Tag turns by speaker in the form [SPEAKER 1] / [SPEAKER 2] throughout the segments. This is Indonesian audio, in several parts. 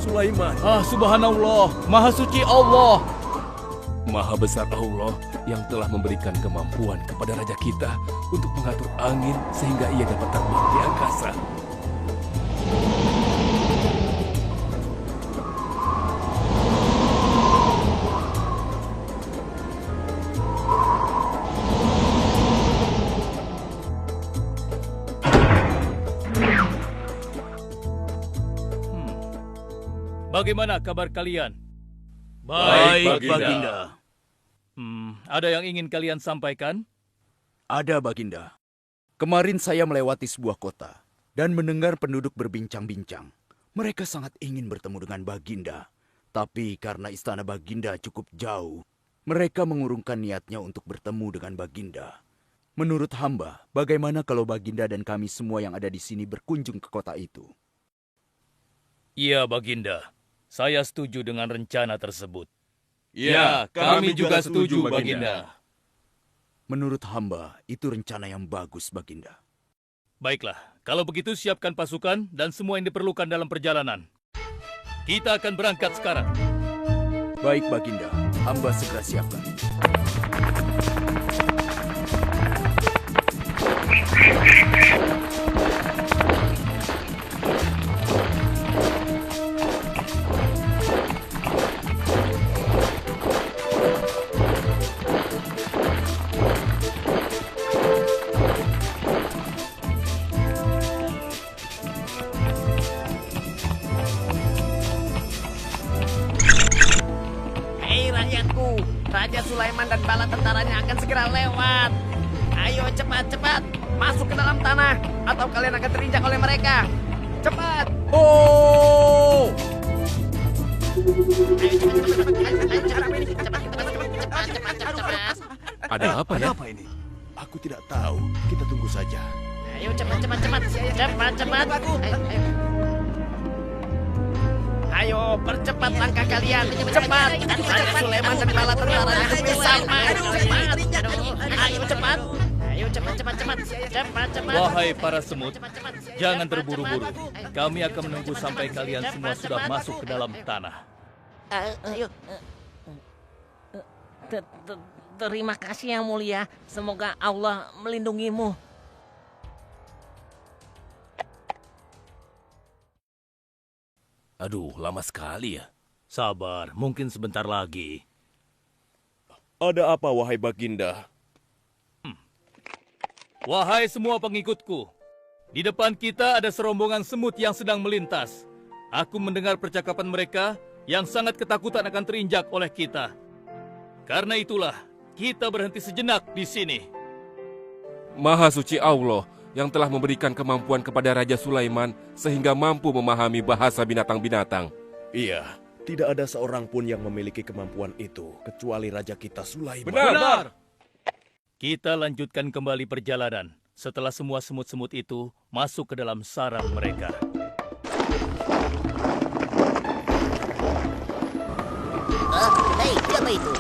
[SPEAKER 1] Sulaiman.
[SPEAKER 2] Subhanallah, Maha Suci Allah.
[SPEAKER 1] Maha besar Allah yang telah memberikan kemampuan kepada raja kita untuk mengatur angin sehingga ia dapat terbang di angkasa.
[SPEAKER 2] Bagaimana kabar kalian?
[SPEAKER 3] Baik, Baginda.
[SPEAKER 2] Ada yang ingin kalian sampaikan?
[SPEAKER 3] Ada, Baginda. Kemarin saya melewati sebuah kota dan mendengar penduduk berbincang-bincang. Mereka sangat ingin bertemu dengan Baginda. Tapi karena istana Baginda cukup jauh, mereka mengurungkan niatnya untuk bertemu dengan Baginda. Menurut hamba, bagaimana kalau Baginda dan kami semua yang ada di sini berkunjung ke kota itu?
[SPEAKER 2] Iya, Baginda. Saya setuju dengan rencana tersebut.
[SPEAKER 4] Ya, kami juga setuju, Baginda.
[SPEAKER 3] Menurut hamba, itu rencana yang bagus, Baginda.
[SPEAKER 2] Baiklah, kalau begitu siapkan pasukan dan semua yang diperlukan dalam perjalanan. Kita akan berangkat sekarang.
[SPEAKER 3] Baik, Baginda. Hamba segera siapkan.
[SPEAKER 5] Raja Sulaiman dan bala tentaranya akan segera lewat. Ayo cepat-cepat masuk ke dalam tanah atau kalian akan terinjak oleh mereka. Cepat!
[SPEAKER 3] Oh!
[SPEAKER 1] Ada apa ya?
[SPEAKER 4] Apa ini? Aku tidak tahu. Kita tunggu saja.
[SPEAKER 5] Ayo cepat-cepat. Cepat-cepat. Ayo, percepat langkah kalian. Cepat. Raja Sulaiman dan bala tentaranya sudah sampai. Ayo cepat. Ayo cepat.
[SPEAKER 2] Wahai para semut, jangan terburu-buru. Kami akan menunggu sampai kalian semua sudah masuk ke dalam tanah.
[SPEAKER 5] Ayo. Terima kasih yang mulia. Semoga Allah melindungimu.
[SPEAKER 1] Aduh, lama sekali ya.
[SPEAKER 2] Sabar, mungkin sebentar lagi.
[SPEAKER 4] Ada apa, wahai Baginda?
[SPEAKER 2] Wahai semua pengikutku, di depan kita ada serombongan semut yang sedang melintas. Aku mendengar percakapan mereka yang sangat ketakutan akan terinjak oleh kita. Karena itulah, kita berhenti sejenak di sini.
[SPEAKER 1] Maha suci Allah yang telah memberikan kemampuan kepada Raja Sulaiman sehingga mampu memahami bahasa binatang-binatang.
[SPEAKER 4] Iya, tidak ada seorang pun yang memiliki kemampuan itu kecuali Raja kita Sulaiman.
[SPEAKER 1] Benar.
[SPEAKER 2] Kita lanjutkan kembali perjalanan setelah semua semut-semut itu masuk ke dalam sarang mereka.
[SPEAKER 5] Hei, siapa itu?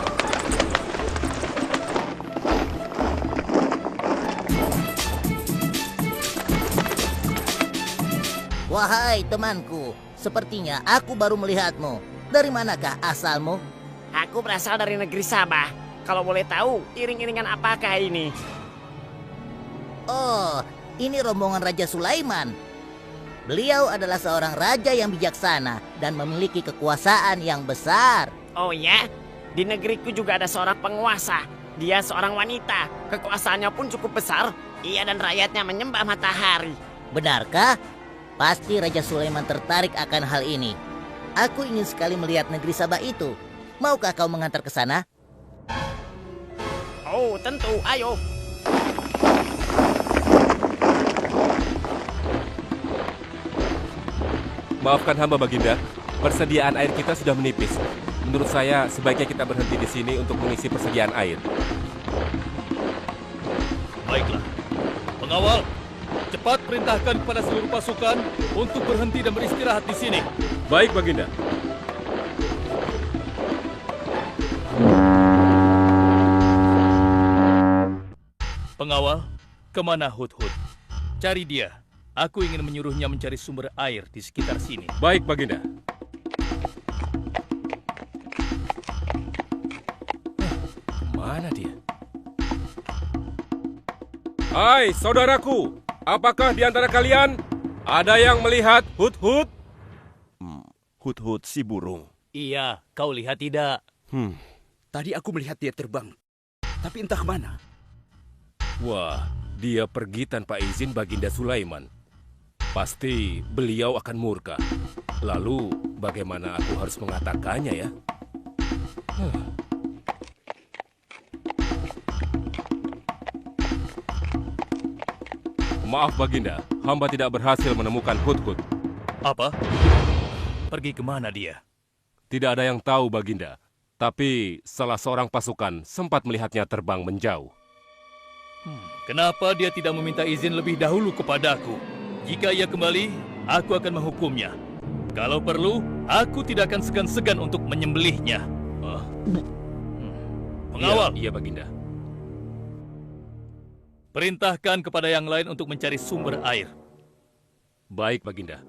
[SPEAKER 6] Wahai temanku, sepertinya aku baru melihatmu. Dari manakah asalmu?
[SPEAKER 5] Aku berasal dari negeri Sabah. Kalau boleh tahu, iring-iringan apakah ini?
[SPEAKER 6] Oh, ini rombongan Raja Sulaiman. Beliau adalah seorang raja yang bijaksana dan memiliki kekuasaan yang besar.
[SPEAKER 5] Oh ya? Di negeriku juga ada seorang penguasa. Dia seorang wanita. Kekuasaannya pun cukup besar. Ia dan rakyatnya menyembah matahari.
[SPEAKER 6] Benarkah? Pasti Raja Sulaiman tertarik akan hal ini. Aku ingin sekali melihat negeri Sabah itu. Maukah kau mengantar ke sana?
[SPEAKER 5] Oh, tentu. Ayo.
[SPEAKER 1] Maafkan hamba, Baginda. Persediaan air kita sudah menipis. Menurut saya, sebaiknya kita berhenti di sini untuk mengisi persediaan air.
[SPEAKER 2] Baiklah. Pengawal, cepat perintahkan kepada seluruh pasukan untuk berhenti dan beristirahat di sini.
[SPEAKER 1] Baik, Baginda.
[SPEAKER 2] Pengawal, kemana Hudhud? Cari dia. Aku ingin menyuruhnya mencari sumber air di sekitar sini.
[SPEAKER 1] Baik, Baginda.
[SPEAKER 7] Hai saudaraku, apakah di antara kalian ada yang melihat Hut-Hut?
[SPEAKER 4] Hut-hut si burung.
[SPEAKER 2] Iya, kau lihat tidak?
[SPEAKER 3] Tadi aku melihat dia terbang, tapi entah kemana.
[SPEAKER 1] Wah, dia pergi tanpa izin Baginda Sulaiman. Pasti beliau akan murka. Lalu, bagaimana aku harus mengatakannya ya? Maaf Baginda, hamba tidak berhasil menemukan Hut-Hut.
[SPEAKER 2] Apa? Pergi kemana dia?
[SPEAKER 1] Tidak ada yang tahu Baginda, tapi salah seorang pasukan sempat melihatnya terbang menjauh.
[SPEAKER 2] Kenapa dia tidak meminta izin lebih dahulu kepadaku? Jika ia kembali, aku akan menghukumnya. Kalau perlu, aku tidak akan segan-segan untuk menyembelihnya. Pengawal,
[SPEAKER 1] Iya Baginda.
[SPEAKER 2] perintahkan kepada yang lain untuk mencari sumber air.
[SPEAKER 1] Baik Baginda.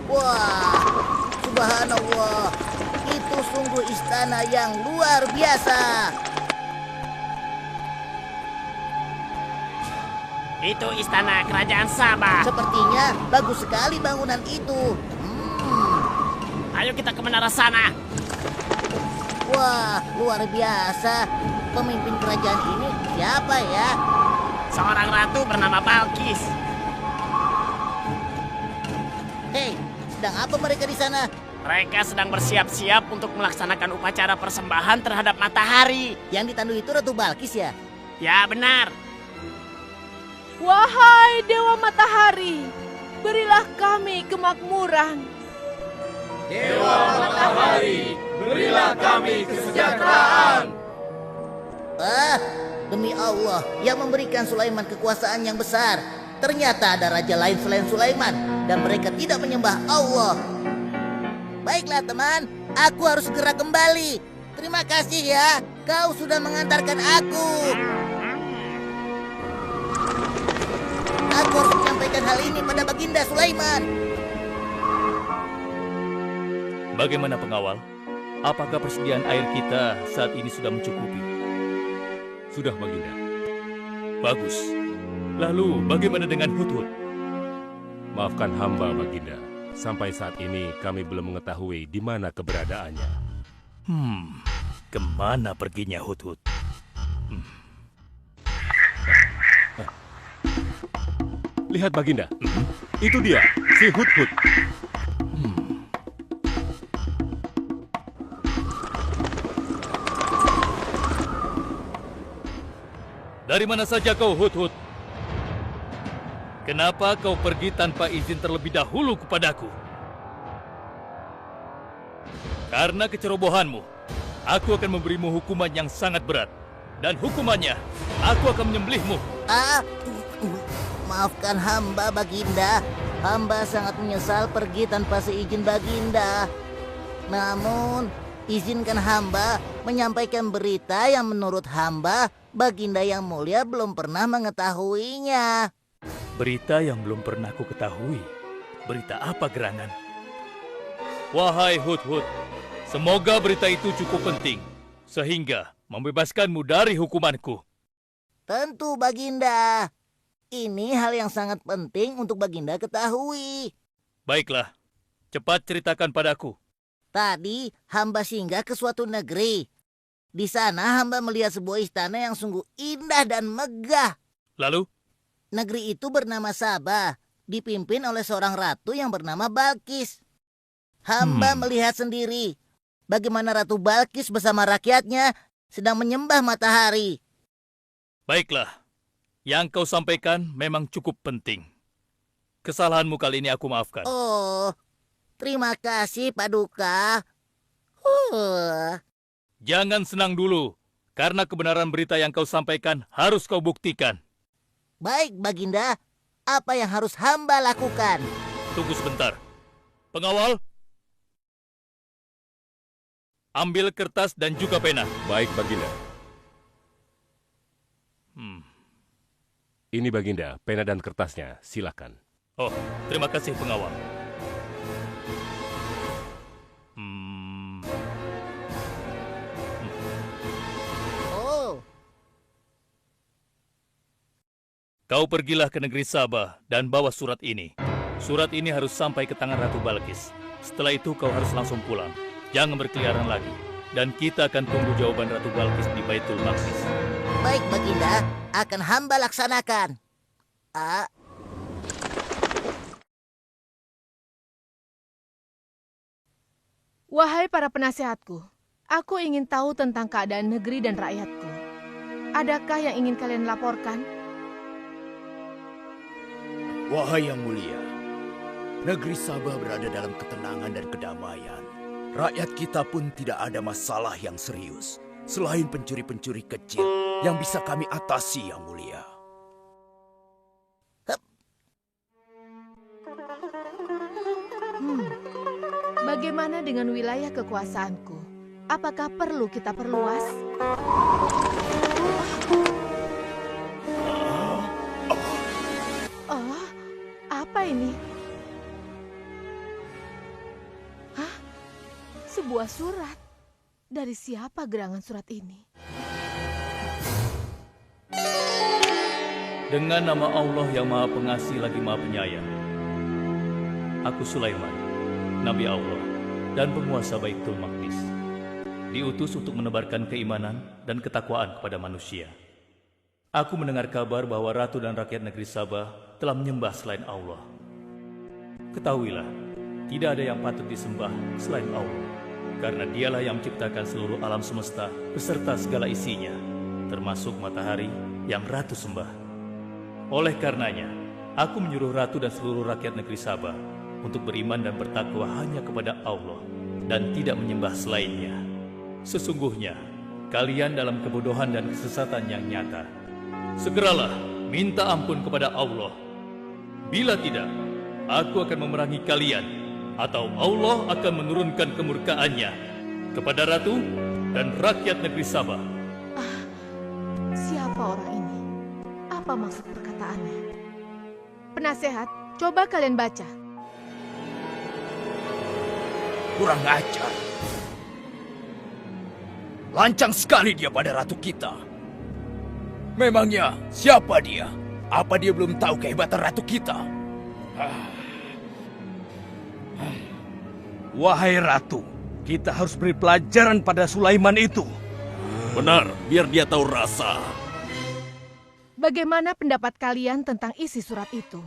[SPEAKER 6] Wah, subhanallah. Itu sungguh istana yang luar biasa.
[SPEAKER 5] Itu istana kerajaan Sabah.
[SPEAKER 6] Sepertinya bagus sekali bangunan itu.
[SPEAKER 5] Ayo kita ke menara sana.
[SPEAKER 6] Wah, luar biasa. Pemimpin kerajaan ini siapa ya?
[SPEAKER 5] Seorang ratu bernama Balkis.
[SPEAKER 6] Hei, sedang apa mereka di sana?
[SPEAKER 5] Mereka sedang bersiap-siap untuk melaksanakan upacara persembahan terhadap matahari.
[SPEAKER 6] Yang ditandu itu Ratu Balkis ya?
[SPEAKER 5] Ya benar.
[SPEAKER 8] Wahai Dewa Matahari, berilah kami kemakmuran.
[SPEAKER 6] Ah, demi Allah yang memberikan Sulaiman kekuasaan yang besar. Ternyata ada raja lain selain Sulaiman dan mereka tidak menyembah Allah. Baiklah teman, aku harus segera kembali. Terima kasih ya, kau sudah mengantarkan aku. Aku harus menyampaikan hal ini pada Baginda Sulaiman.
[SPEAKER 2] Bagaimana pengawal? Apakah persediaan air kita saat ini sudah mencukupi?
[SPEAKER 1] Sudah Baginda.
[SPEAKER 2] Bagus. Lalu bagaimana dengan Hut-Hut?
[SPEAKER 1] Maafkan hamba Baginda. Sampai saat ini kami belum mengetahui di mana keberadaannya.
[SPEAKER 2] Kemana perginya Hut-Hut?
[SPEAKER 1] Lihat Baginda. Itu dia, si Hut-Hut.
[SPEAKER 2] Dari mana saja kau, Hut-Hut? Kenapa kau pergi tanpa izin terlebih dahulu kepadaku? Karena kecerobohanmu, aku akan memberimu hukuman yang sangat berat. Dan hukumannya, aku akan menyembelihmu.
[SPEAKER 6] Maafkan hamba Baginda. Hamba sangat menyesal pergi tanpa seizin Baginda. Namun, izinkan hamba menyampaikan berita yang menurut hamba Baginda yang mulia belum pernah mengetahuinya.
[SPEAKER 2] Berita yang belum pernah ku ketahui. Berita apa gerangan? Wahai Hut-Hut, semoga berita itu cukup penting, sehingga membebaskanmu dari hukumanku.
[SPEAKER 6] Tentu Baginda. Ini hal yang sangat penting untuk Baginda ketahui.
[SPEAKER 2] Baiklah, cepat ceritakan padaku.
[SPEAKER 6] Tadi hamba singgah ke suatu negeri. Di sana hamba melihat sebuah istana yang sungguh indah dan megah.
[SPEAKER 2] Lalu?
[SPEAKER 6] Negeri itu bernama Sabah, dipimpin oleh seorang ratu yang bernama Balkis. Hamba melihat sendiri bagaimana Ratu Balkis bersama rakyatnya sedang menyembah matahari.
[SPEAKER 2] Baiklah, yang kau sampaikan memang cukup penting. Kesalahanmu kali ini aku maafkan.
[SPEAKER 6] Oh, terima kasih Paduka.
[SPEAKER 2] Jangan senang dulu, karena kebenaran berita yang kau sampaikan harus kau buktikan.
[SPEAKER 6] Baik Baginda, apa yang harus hamba lakukan?
[SPEAKER 2] Tunggu sebentar. Pengawal, ambil kertas dan juga pena.
[SPEAKER 1] Baik Baginda. Ini Baginda, pena dan kertasnya, silakan.
[SPEAKER 2] Oh, terima kasih pengawal.
[SPEAKER 6] Oh,
[SPEAKER 2] Kau pergilah ke negeri Sabah dan bawa surat ini. Surat ini harus sampai ke tangan Ratu Balkis. Setelah itu kau harus langsung pulang. Jangan berkeliaran lagi. Dan kita akan tunggu jawaban Ratu Balkis di Baitul Maqdis.
[SPEAKER 6] baik Baginda, akan hamba laksanakan.
[SPEAKER 8] Wahai para penasehatku, aku ingin tahu tentang keadaan negeri dan rakyatku. Adakah yang ingin kalian laporkan?
[SPEAKER 3] Wahai yang mulia, negeri Sabah berada dalam ketenangan dan kedamaian. Rakyat kita pun tidak ada masalah yang serius, selain pencuri-pencuri kecil yang bisa kami atasi, yang mulia.
[SPEAKER 8] Bagaimana dengan wilayah kekuasaanku? Apakah perlu kita perluas? Oh, apa ini? Hah? Sebuah surat. Dari siapa gerangan surat ini?
[SPEAKER 2] Dengan nama Allah yang Maha Pengasih lagi Maha Penyayang. Aku Sulaiman, Nabi Allah dan penguasa Baitul Maqdis. Diutus untuk menebarkan keimanan dan ketakwaan kepada manusia. Aku mendengar kabar bahwa ratu dan rakyat negeri Sabah telah menyembah selain Allah. Ketahuilah, tidak ada yang patut disembah selain Allah. Karena dialah yang menciptakan seluruh alam semesta beserta segala isinya, termasuk matahari yang ratu sembah. Oleh karenanya, aku menyuruh ratu dan seluruh rakyat negeri Sabah untuk beriman dan bertakwa hanya kepada Allah dan tidak menyembah selainnya. Sesungguhnya, kalian dalam kebodohan dan kesesatan yang nyata. Segeralah minta ampun kepada Allah. Bila tidak, aku akan memerangi kalian, atau Allah akan menurunkan kemurkaannya kepada ratu dan rakyat negeri Sabah.
[SPEAKER 8] Siapa orang ini? Apa maksud perkataannya? Penasehat, coba kalian baca.
[SPEAKER 3] Kurang ajar. Lancang sekali dia pada ratu kita. Memangnya siapa dia? Apa dia belum tahu kehebatan ratu kita?
[SPEAKER 7] Wahai Ratu, kita harus beri pelajaran pada Sulaiman itu.
[SPEAKER 4] Benar, biar dia tahu rasa.
[SPEAKER 8] Bagaimana pendapat kalian tentang isi surat itu?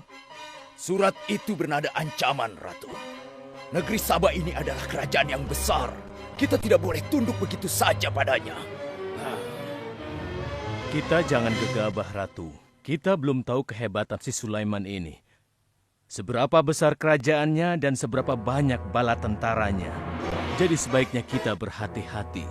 [SPEAKER 3] Surat itu bernada ancaman, Ratu. Negeri Sabah ini adalah kerajaan yang besar. Kita tidak boleh tunduk begitu saja padanya.
[SPEAKER 1] Kita jangan gegabah, Ratu. Kita belum tahu kehebatan si Sulaiman ini. Seberapa besar kerajaannya dan seberapa banyak bala tentaranya. Jadi sebaiknya kita berhati-hati.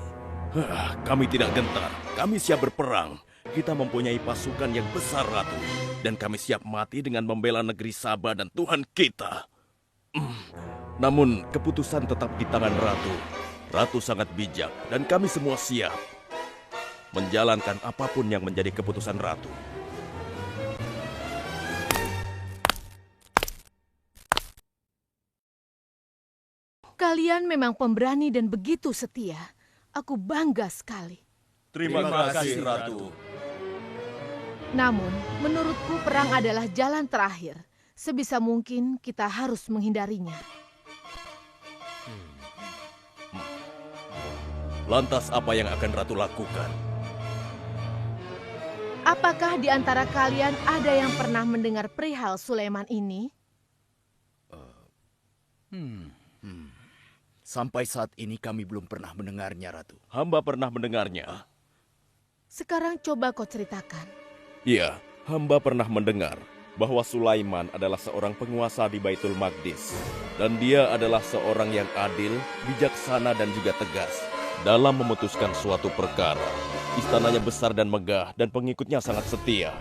[SPEAKER 4] Kami tidak gentar, kami siap berperang. Kita mempunyai pasukan yang besar, Ratu. Dan kami siap mati dengan membela negeri Sabah dan Tuhan kita. Namun, keputusan tetap di tangan Ratu. Ratu sangat bijak, dan kami semua siap menjalankan apapun yang menjadi keputusan Ratu.
[SPEAKER 8] Kalian memang pemberani dan begitu setia. Aku bangga sekali.
[SPEAKER 4] Terima kasih, Ratu.
[SPEAKER 8] Namun, menurutku perang adalah jalan terakhir. Sebisa mungkin kita harus menghindarinya.
[SPEAKER 4] Lantas apa yang akan Ratu lakukan?
[SPEAKER 8] Apakah di antara kalian ada yang pernah mendengar perihal Sulaiman ini?
[SPEAKER 3] Sampai saat ini kami belum pernah mendengarnya, Ratu.
[SPEAKER 4] Hamba pernah mendengarnya.
[SPEAKER 8] Sekarang coba kau ceritakan.
[SPEAKER 4] Iya, hamba pernah mendengar bahwa Sulaiman adalah seorang penguasa di Baitul Maqdis. Dan dia adalah seorang yang adil, bijaksana dan juga tegas dalam memutuskan suatu perkara. Istananya besar dan megah dan pengikutnya sangat setia.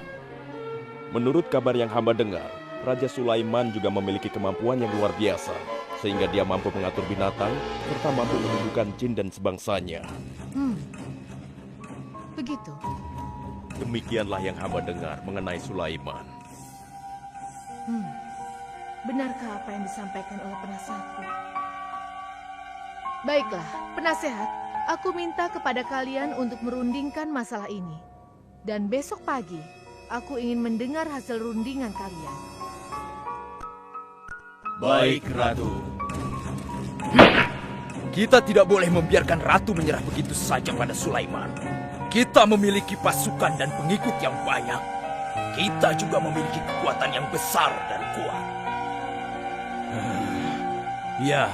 [SPEAKER 4] Menurut kabar yang hamba dengar, Raja Sulaiman juga memiliki kemampuan yang luar biasa, sehingga dia mampu mengatur binatang serta mampu menundukkan jin dan sebangsanya.
[SPEAKER 8] Begitu.
[SPEAKER 4] Demikianlah yang hamba dengar mengenai Sulaiman.
[SPEAKER 8] Benarkah apa yang disampaikan oleh penasehatku? Baiklah, penasehat, aku minta kepada kalian untuk merundingkan masalah ini. Dan besok pagi, aku ingin mendengar hasil rundingan kalian.
[SPEAKER 1] Baik, Ratu.
[SPEAKER 3] Kita tidak boleh membiarkan ratu menyerah begitu saja pada Sulaiman. Kita memiliki pasukan dan pengikut yang banyak. Kita juga memiliki kekuatan yang besar dan kuat.
[SPEAKER 1] Ya,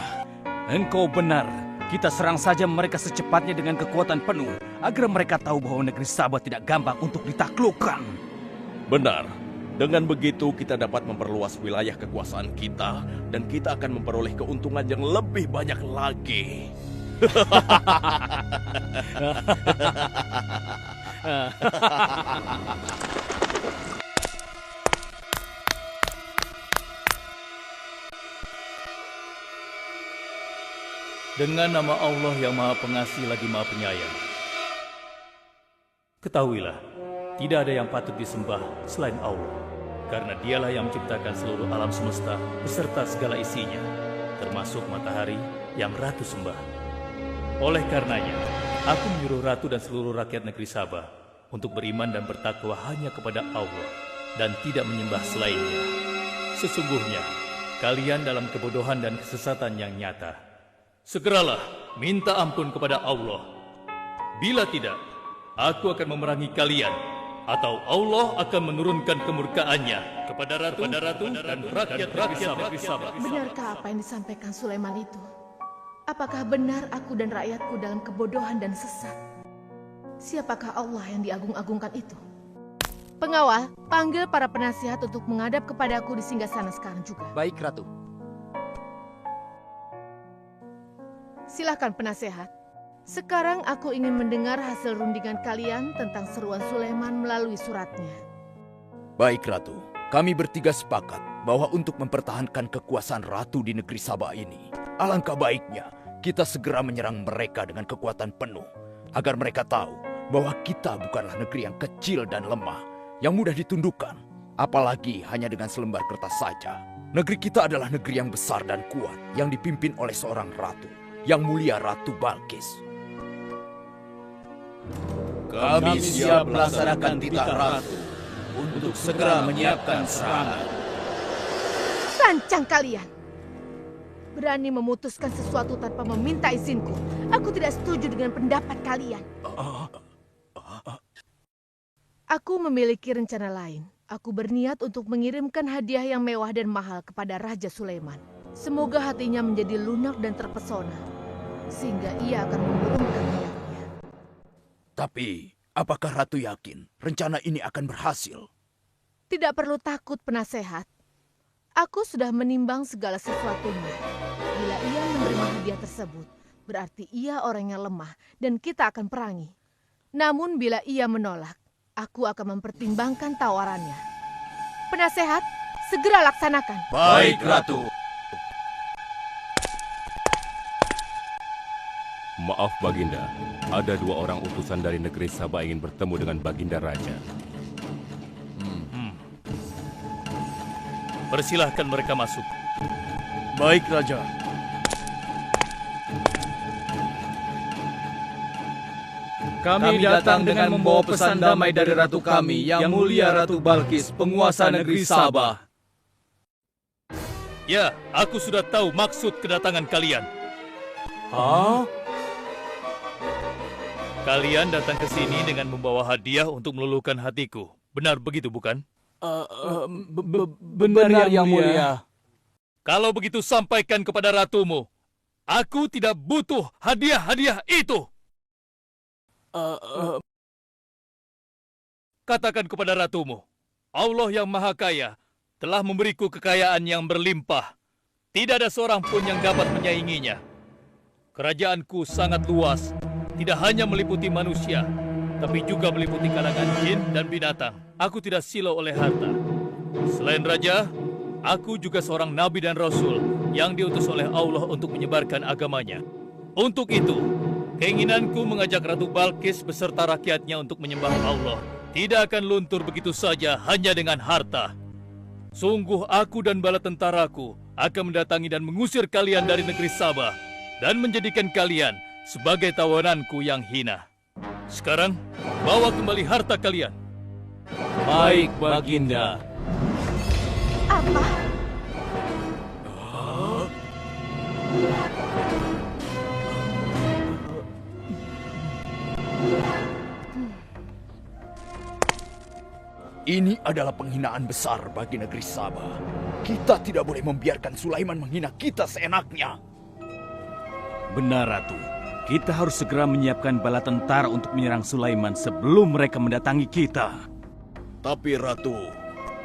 [SPEAKER 1] engkau benar. Kita serang saja mereka secepatnya dengan kekuatan penuh, agar mereka tahu bahwa negeri Sabah tidak gampang untuk ditaklukkan.
[SPEAKER 4] Benar. Dengan begitu kita dapat memperluas wilayah kekuasaan kita dan kita akan memperoleh keuntungan yang lebih banyak lagi.
[SPEAKER 2] Dengan nama Allah yang Maha Pengasih lagi Maha Penyayang. Ketahuilah, tidak ada yang patut disembah selain Allah. Karena dialah yang menciptakan seluruh alam semesta beserta segala isinya, termasuk matahari yang Ratu sembah. Oleh karenanya, aku menyuruh Ratu dan seluruh rakyat negeri Sabah untuk beriman dan bertakwa hanya kepada Allah dan tidak menyembah selainnya. Sesungguhnya, kalian dalam kebodohan dan kesesatan yang nyata. Segeralah minta ampun kepada Allah. Bila tidak, aku akan memerangi kalian, atau Allah akan menurunkan kemurkaannya kepada Ratu dan rakyat negeri Sabah.
[SPEAKER 8] Benarkah apa yang disampaikan Sulaiman itu? Apakah benar aku dan rakyatku dalam kebodohan dan sesat? Siapakah Allah yang diagung-agungkan itu? Pengawal, panggil para penasihat untuk menghadap kepadaku di singgasana sekarang juga.
[SPEAKER 3] Baik, Ratu.
[SPEAKER 8] Silakan penasehat. Sekarang aku ingin mendengar hasil rundingan kalian tentang seruan Sulaiman melalui suratnya.
[SPEAKER 3] Baik, Ratu. Kami bertiga sepakat bahwa untuk mempertahankan kekuasaan Ratu di negeri Sabah ini, alangkah baiknya kita segera menyerang mereka dengan kekuatan penuh, agar mereka tahu bahwa kita bukanlah negeri yang kecil dan lemah, yang mudah ditundukkan, apalagi hanya dengan selembar kertas saja. Negeri kita adalah negeri yang besar dan kuat, yang dipimpin oleh seorang ratu, yang mulia Ratu Balkis.
[SPEAKER 1] Kami siap melaksanakan titah Ratu untuk segera menyiapkan serangan.
[SPEAKER 8] Sancang kalian! Berani memutuskan sesuatu tanpa meminta izinku. Aku tidak setuju dengan pendapat kalian. Aku memiliki rencana lain. Aku berniat untuk mengirimkan hadiah yang mewah dan mahal kepada Raja Sulaiman. Semoga hatinya menjadi lunak dan terpesona, sehingga ia akan menurunkan niatnya.
[SPEAKER 3] Tapi, apakah Ratu yakin rencana ini akan berhasil?
[SPEAKER 8] Tidak perlu takut, penasehat. Aku sudah menimbang segala sesuatunya. Bila ia menerima hadiah tersebut, berarti ia orang yang lemah dan kita akan perangi. Namun bila ia menolak, aku akan mempertimbangkan tawarannya. Penasehat, segera laksanakan.
[SPEAKER 1] Baik, Ratu.
[SPEAKER 7] Maaf Baginda, ada 2 orang utusan dari negeri Sabah ingin bertemu dengan Baginda Raja.
[SPEAKER 2] Persilahkan mereka masuk.
[SPEAKER 1] Baik, Raja. Kami datang dengan membawa pesan damai dari Ratu kami, yang mulia Ratu Balkis, penguasa negeri Sabah.
[SPEAKER 2] Ya, aku sudah tahu maksud kedatangan kalian.
[SPEAKER 1] Hah?
[SPEAKER 2] Kalian datang ke sini dengan membawa hadiah untuk meluluhkan hatiku. Benar begitu, bukan?
[SPEAKER 1] Benar, yang mulia.
[SPEAKER 2] Kalau begitu sampaikan kepada ratumu. Aku tidak butuh hadiah-hadiah itu. Katakan kepada ratumu, Allah yang Maha Kaya telah memberiku kekayaan yang berlimpah. Tidak ada seorang pun yang dapat menyainginya. Kerajaanku sangat luas, tidak hanya meliputi manusia, tapi juga meliputi kalangan jin dan binatang. Aku tidak silau oleh harta. Selain raja, aku juga seorang nabi dan rasul yang diutus oleh Allah untuk menyebarkan agamanya. Untuk itu, keinginanku mengajak Ratu Balkis beserta rakyatnya untuk menyembah Allah tidak akan luntur begitu saja hanya dengan harta. Sungguh aku dan bala tentaraku akan mendatangi dan mengusir kalian dari negeri Sabah dan menjadikan kalian sebagai tawananku yang hina. Sekarang, bawa kembali harta kalian.
[SPEAKER 1] Baik, Baginda.
[SPEAKER 8] Apa?
[SPEAKER 3] Ini adalah penghinaan besar bagi negeri Sabah. Kita tidak boleh membiarkan Sulaiman menghina kita seenaknya.
[SPEAKER 1] Benar, Ratu. Kita harus segera menyiapkan bala tentara untuk menyerang Sulaiman sebelum mereka mendatangi kita.
[SPEAKER 3] Tapi Ratu,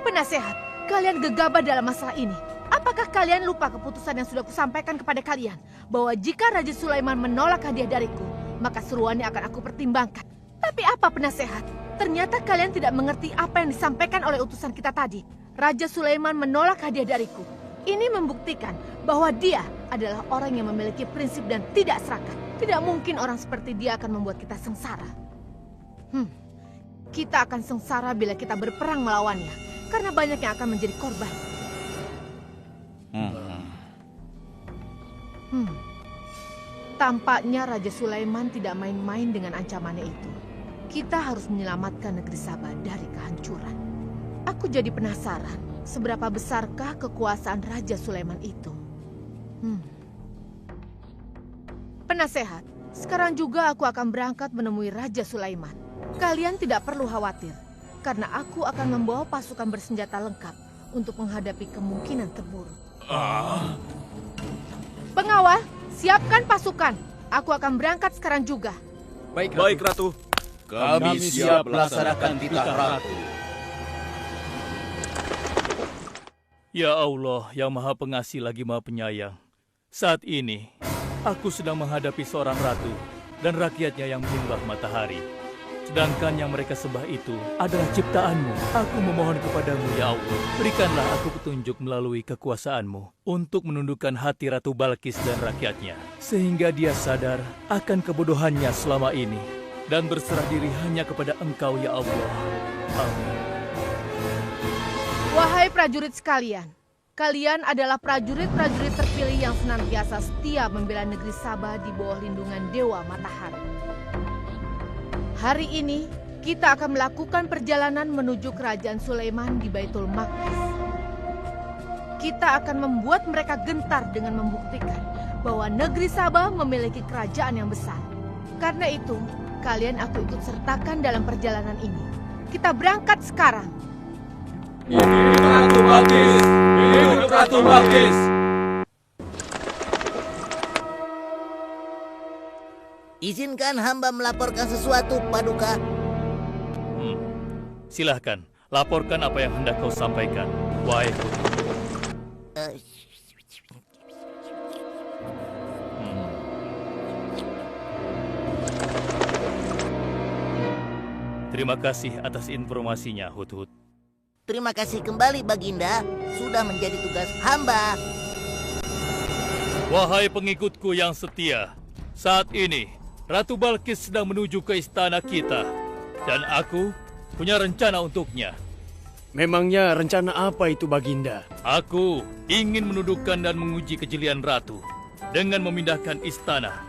[SPEAKER 8] Penasehat, kalian gegabah dalam masalah ini. Apakah kalian lupa keputusan yang sudah kusampaikan kepada kalian? Bahwa jika Raja Sulaiman menolak hadiah dariku, maka seruannya akan aku pertimbangkan. Tapi apa penasehat? Ternyata kalian tidak mengerti apa yang disampaikan oleh utusan kita tadi. Raja Sulaiman menolak hadiah dariku. Ini membuktikan bahwa dia adalah orang yang memiliki prinsip dan tidak serakah. Tidak mungkin orang seperti dia akan membuat kita sengsara. Kita akan sengsara bila kita berperang melawannya, karena banyak yang akan menjadi korban. Tampaknya Raja Sulaiman tidak main-main dengan ancamannya itu. Kita harus menyelamatkan negeri Sabah dari kehancuran. Aku jadi penasaran, seberapa besarkah kekuasaan Raja Sulaiman itu? Penasehat, sekarang juga aku akan berangkat menemui Raja Sulaiman. Kalian tidak perlu khawatir, karena aku akan membawa pasukan bersenjata lengkap untuk menghadapi kemungkinan terburuk. Pengawal, siapkan pasukan. Aku akan berangkat sekarang juga.
[SPEAKER 7] Baik, Ratu.
[SPEAKER 3] kami siap melaksanakan titah Ratu.
[SPEAKER 2] Ya Allah, yang Maha Pengasih lagi Maha Penyayang. Saat ini, aku sedang menghadapi seorang ratu dan rakyatnya yang menyembah matahari. Sedangkan yang mereka sembah itu adalah ciptaanmu. Aku memohon kepadamu, ya Allah, berikanlah aku petunjuk melalui kekuasaanmu untuk menundukkan hati Ratu Balkis dan rakyatnya, sehingga dia sadar akan kebodohannya selama ini dan berserah diri hanya kepada Engkau, ya Allah. Amin.
[SPEAKER 8] Wahai prajurit sekalian, kalian adalah prajurit-prajurit terpilih yang senantiasa setia membela negeri Sabah di bawah lindungan Dewa Matahari. Hari ini, kita akan melakukan perjalanan menuju kerajaan Sulaiman di Baitul Maqdis. Kita akan membuat mereka gentar dengan membuktikan bahwa negeri Sabah memiliki kerajaan yang besar. Karena itu, kalian aku ikut sertakan dalam perjalanan ini. Kita berangkat sekarang.
[SPEAKER 7] Hidup Ratu Balkis! Hidup Ratu Balkis!
[SPEAKER 6] Izinkan hamba melaporkan sesuatu, Paduka.
[SPEAKER 2] Silahkan, laporkan apa yang hendak kau sampaikan, wahai putri. Terima kasih atas informasinya, Hudhud.
[SPEAKER 6] Terima kasih kembali, Baginda. Sudah menjadi tugas hamba.
[SPEAKER 2] Wahai pengikutku yang setia, saat ini Ratu Balkis sedang menuju ke istana kita, dan aku punya rencana untuknya.
[SPEAKER 9] Memangnya rencana apa itu, Baginda?
[SPEAKER 2] Aku ingin menundukkan dan menguji kejelian Ratu dengan memindahkan istana.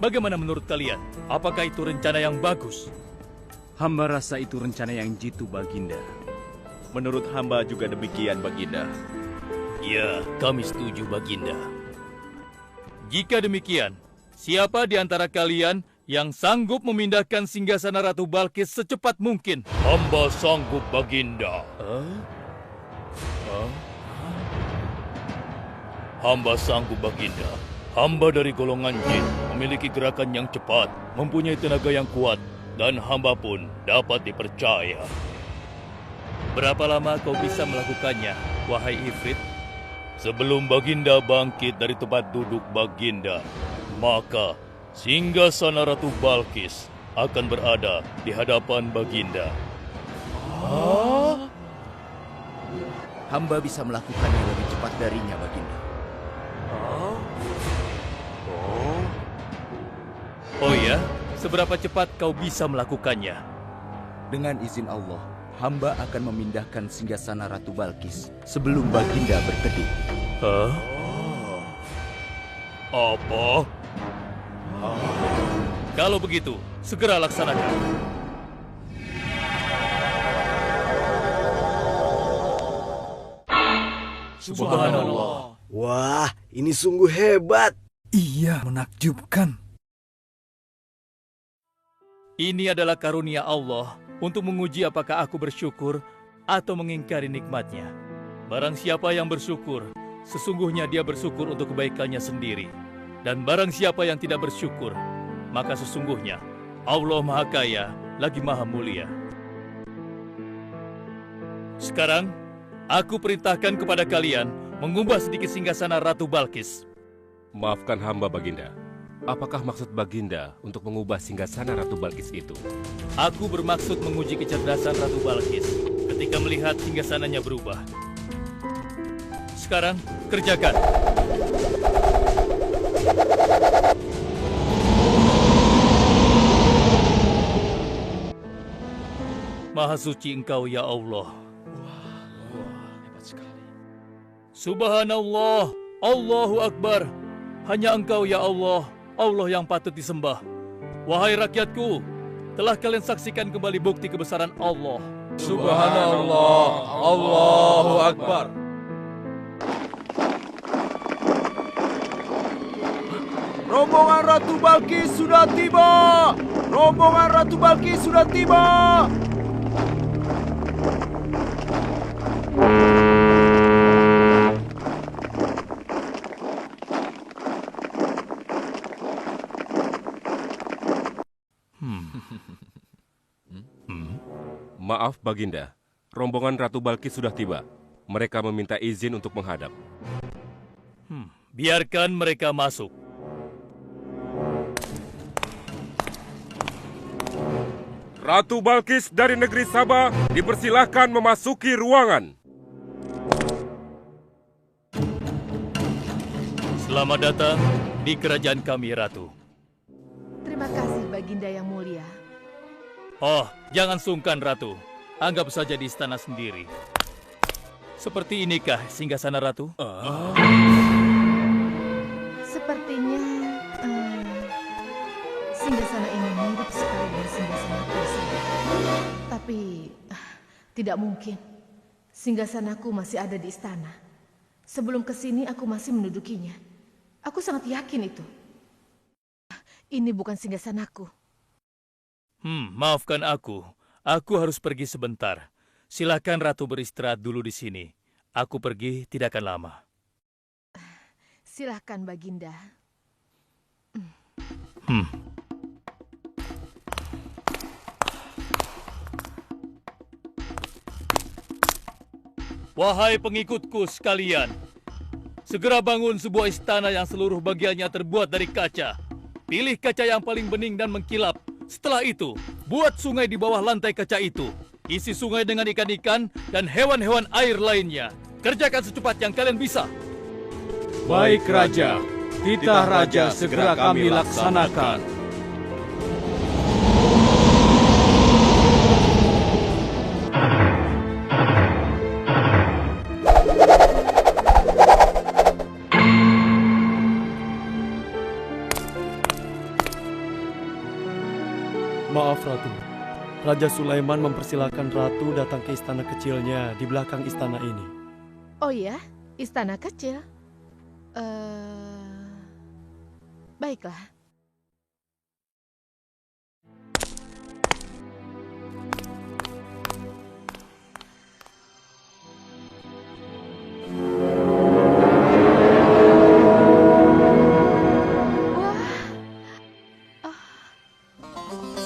[SPEAKER 2] Bagaimana menurut kalian? Apakah itu rencana yang bagus?
[SPEAKER 1] Hamba rasa itu rencana yang jitu, Baginda.
[SPEAKER 4] Menurut hamba juga demikian, Baginda.
[SPEAKER 2] Ya, kami setuju, Baginda. Jika demikian, siapa di antara kalian yang sanggup memindahkan singgasana Ratu Balkis secepat mungkin? Hamba sanggup, Baginda. Hamba sanggup, Baginda. Hamba dari golongan jin, memiliki gerakan yang cepat, mempunyai tenaga yang kuat, dan hamba pun dapat dipercaya. Berapa lama kau bisa melakukannya, wahai Ifrit? Sebelum Baginda bangkit dari tempat duduk Baginda, maka singgasana Ratu Balkis akan berada di hadapan Baginda.
[SPEAKER 3] Hamba bisa melakukannya lebih cepat darinya, Baginda.
[SPEAKER 2] Oh ya? Seberapa cepat kau bisa melakukannya?
[SPEAKER 3] Dengan izin Allah, hamba akan memindahkan singgasana Ratu Balkis sebelum Baginda berkedip.
[SPEAKER 2] Hah? Apa? Kalau begitu, segera laksanakan. Subhanallah.
[SPEAKER 9] Wah, ini sungguh hebat.
[SPEAKER 10] Iya, menakjubkan.
[SPEAKER 2] Ini adalah karunia Allah untuk menguji apakah aku bersyukur atau mengingkari nikmatnya. Barang siapa yang bersyukur, sesungguhnya dia bersyukur untuk kebaikannya sendiri. Dan barang siapa yang tidak bersyukur, maka sesungguhnya Allah Maha Kaya lagi Maha Mulia. Sekarang, aku perintahkan kepada kalian mengubah sedikit singgasana Ratu Balkis.
[SPEAKER 7] Maafkan hamba, Baginda. Apakah maksud Baginda untuk mengubah singgasana Ratu Balkis itu?
[SPEAKER 2] Aku bermaksud menguji kecerdasan Ratu Balkis ketika melihat singgasananya berubah. Sekarang, kerjakan. Maha suci Engkau, ya Allah.
[SPEAKER 3] Hebat sekali.
[SPEAKER 2] Subhanallah, Allahu Akbar. Hanya Engkau, ya Allah, Allah yang patut disembah. Wahai rakyatku, telah kalian saksikan kembali bukti kebesaran Allah.
[SPEAKER 7] Subhanallah, Allahu Akbar.
[SPEAKER 3] Rombongan Ratu Balkis sudah tiba! Rombongan Ratu Balkis sudah tiba!
[SPEAKER 7] Maaf, Baginda. Rombongan Ratu Balkis sudah tiba. Mereka meminta izin untuk menghadap.
[SPEAKER 2] Biarkan mereka masuk.
[SPEAKER 7] Ratu Balkis dari negeri Sabah dipersilahkan memasuki ruangan.
[SPEAKER 2] Selamat datang di kerajaan kami, Ratu.
[SPEAKER 8] Terima kasih, Baginda yang mulia.
[SPEAKER 2] Oh, jangan sungkan, Ratu. Anggap saja di istana sendiri. Seperti inikah singgasana Ratu?
[SPEAKER 8] Sepertinya singgasana ini mirip sekali dengan singgasana saya. Tapi tidak mungkin. Singgasanaku masih ada di istana. Sebelum kesini aku masih mendudukinya. Aku sangat yakin itu. Ini bukan singgasanaku.
[SPEAKER 2] Maafkan aku. Aku harus pergi sebentar. Silakan Ratu beristirahat dulu di sini. Aku pergi tidak akan lama.
[SPEAKER 8] Silahkan, Baginda.
[SPEAKER 2] Wahai pengikutku sekalian, segera bangun sebuah istana yang seluruh bagiannya terbuat dari kaca. Pilih kaca yang paling bening dan mengkilap. Setelah itu, buat sungai di bawah lantai kaca itu. Isi sungai dengan ikan-ikan dan hewan-hewan air lainnya. Kerjakan secepat yang kalian bisa.
[SPEAKER 1] Baik, Raja. Titah Raja segera kami laksanakan.
[SPEAKER 9] Maaf, Ratu. Raja Sulaiman mempersilahkan Ratu datang ke istana kecilnya di belakang istana ini.
[SPEAKER 8] Oh ya, istana kecil. Baiklah.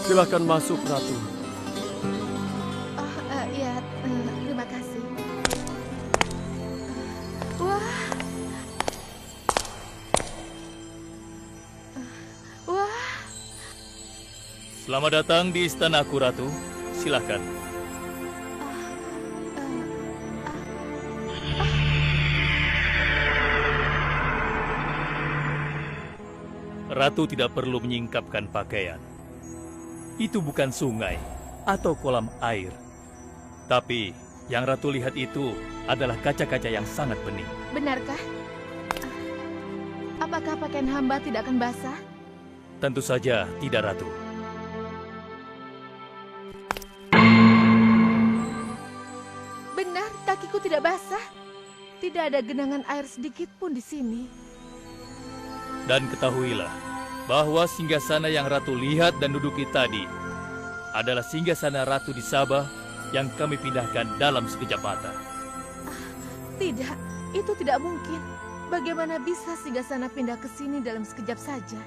[SPEAKER 9] Silakan masuk, Ratu.
[SPEAKER 8] Ya, terima kasih. Wah. Wah.
[SPEAKER 2] Selamat datang di istanaku, Ratu. Silakan. Ratu tidak perlu menyingkapkan pakaian. Itu bukan sungai. atau kolam air. Tapi yang Ratu lihat itu adalah kaca-kaca yang sangat bening.
[SPEAKER 8] Benarkah? Apakah pakaian hamba tidak akan basah?
[SPEAKER 2] Tentu saja tidak, Ratu.
[SPEAKER 8] Benar, kakiku tidak basah. Tidak ada genangan air sedikit pun di sini.
[SPEAKER 2] Dan ketahuilah bahwa singgasana yang Ratu lihat dan duduki tadi adalah singgasana Ratu di Sabah yang kami pindahkan dalam sekejap mata.
[SPEAKER 8] Tidak, itu tidak mungkin. Bagaimana bisa singgasana pindah ke sini dalam sekejap saja?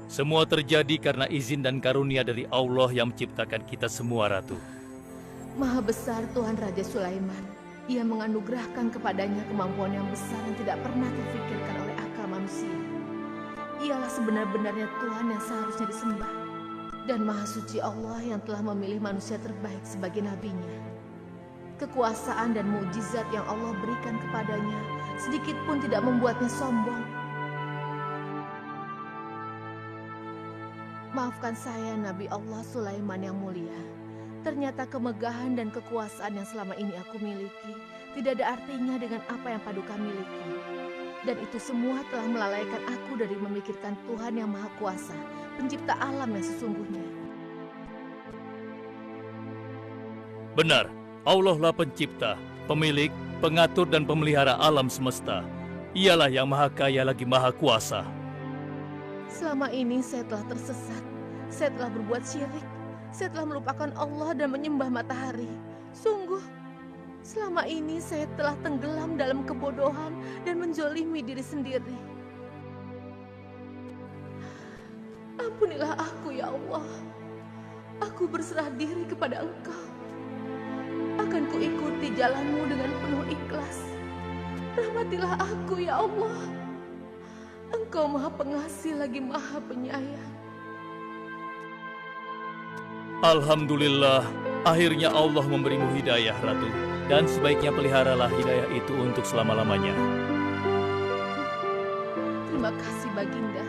[SPEAKER 2] Semua terjadi karena izin dan karunia dari Allah yang menciptakan kita semua, Ratu.
[SPEAKER 8] Maha besar Tuhan Raja Sulaiman. Ia menganugerahkan kepadanya kemampuan yang besar yang tidak pernah terfikirkan oleh akal manusia. Ialah sebenar-benarnya Tuhan yang seharusnya disembah. Dan Maha Suci Allah yang telah memilih manusia terbaik sebagai nabinya. Kekuasaan dan mukjizat yang Allah berikan kepadanya sedikit pun tidak membuatnya sombong. Maafkan saya, Nabi Allah Sulaiman yang mulia. Ternyata kemegahan dan kekuasaan yang selama ini aku miliki tidak ada artinya dengan apa yang Paduka miliki. Dan itu semua telah melalaikan aku dari memikirkan Tuhan yang Maha Kuasa, pencipta alam yang sesungguhnya.
[SPEAKER 2] Benar, Allah lah pencipta, pemilik, pengatur dan pemelihara alam semesta. Ialah yang Maha Kaya lagi Maha Kuasa.
[SPEAKER 8] Selama ini saya telah tersesat, saya telah berbuat syirik, saya telah melupakan Allah dan menyembah matahari. Sungguh, selama ini saya telah tenggelam dalam kebodohan dan menzolimi diri sendiri. Ampunilah aku ya Allah. Aku berserah diri kepada Engkau. Akan kuikuti jalanmu dengan penuh ikhlas. Rahmatilah aku ya Allah. Engkau Maha Pengasih lagi Maha Penyayang.
[SPEAKER 2] Alhamdulillah, akhirnya Allah memberimu hidayah, Ratu. Dan sebaiknya peliharalah hidayah itu untuk selama-lamanya.
[SPEAKER 8] Terima kasih, Baginda.